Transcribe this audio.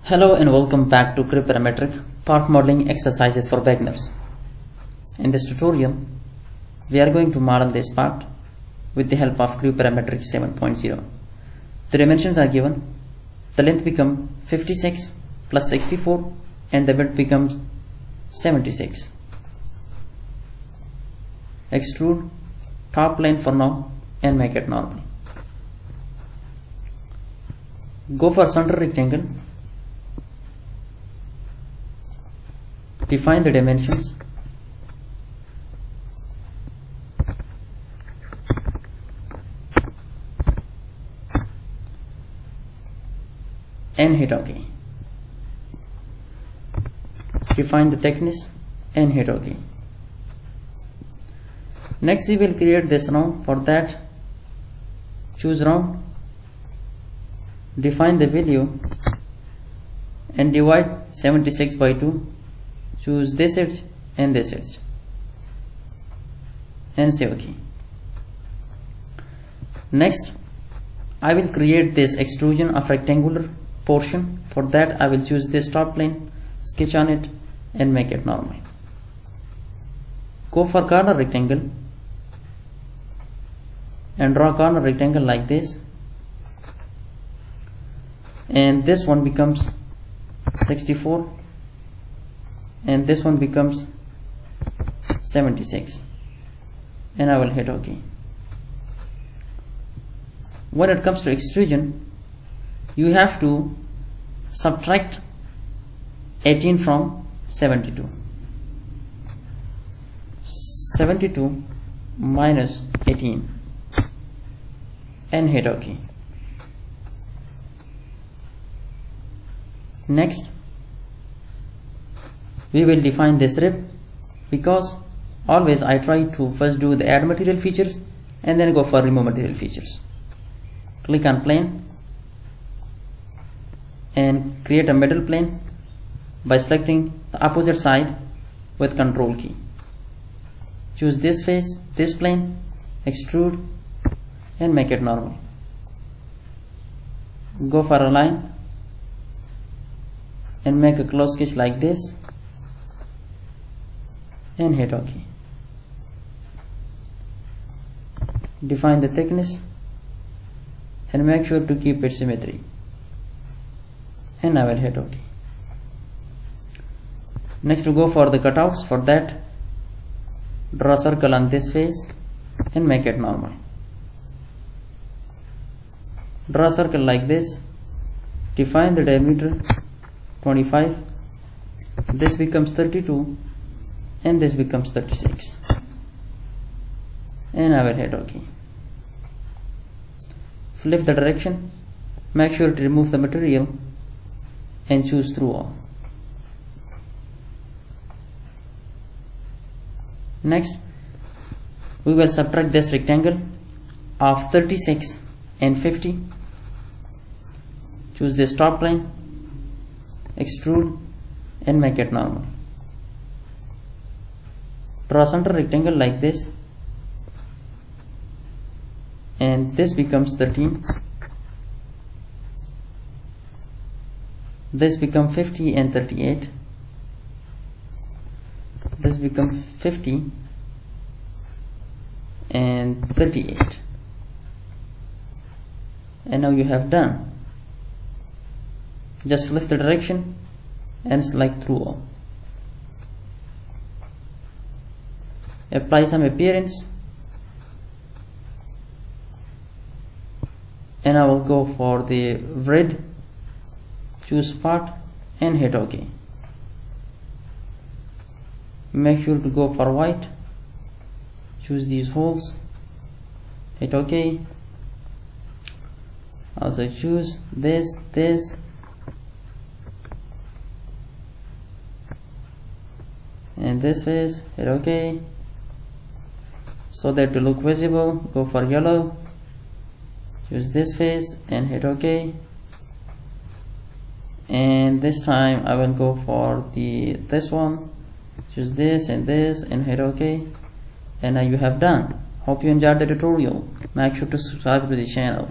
Hello and welcome back to Creo Parametric part modeling exercises for beginners. In this tutorial, we are going to model this part with the help of Creo Parametric 7.0. The dimensions are given. The length becomes 56 plus 64 and the width becomes 76. Extrude top plane for now and make it normal. Go for center rectangle. Define the dimensions. And hit OK. Define the thickness and hit OK. Next we will create this round. For that, choose round, define the value and divide 76 by 2. Choose this edge and this edge and say OK. Next, I will create this extrusion of rectangular portion. For that, I will choose this top plane, sketch on it and make it normal. Go for corner rectangle and draw corner rectangle like this, and this one becomes 64 and this one becomes 76, and I will hit OK. When it comes to extrusion, you have to subtract 18 from 72. 72 minus 18 and hit OK. Next, we will define this rib, because always I try to first do the add material features and then go for remove material features. Click on plane and create a middle plane by selecting the opposite side with Control key. Choose this face, this plane, extrude and make it normal. Go for a line and make a close sketch like this and hit OK. Define the thickness and make sure to keep it symmetry, and I will hit OK. Next, to go for the cutouts. For that, draw a circle on this face and make it normal. Draw a circle like this, define the diameter 25, this becomes 32 and this becomes 36, and I will hit OK. Flip the direction, make sure to remove the material and choose through all. Next, we will subtract this rectangle of 36 and 50. Choose this top plane, extrude and make it normal. Draw center rectangle like this, and this becomes 13, this becomes 50 and 38, this becomes 50 and 38, and now you have done. Just flip the direction and select through all. Apply some appearance, and I will go for the red, choose part and hit OK. Make sure to go for white, choose these holes, hit OK. Also choose this and this face, hit OK. So that to look visible, go for yellow, choose this face and hit OK. And this time I will go for this one, choose this and hit OK. And now you have done. Hope you enjoyed the tutorial. Make sure to subscribe to the channel.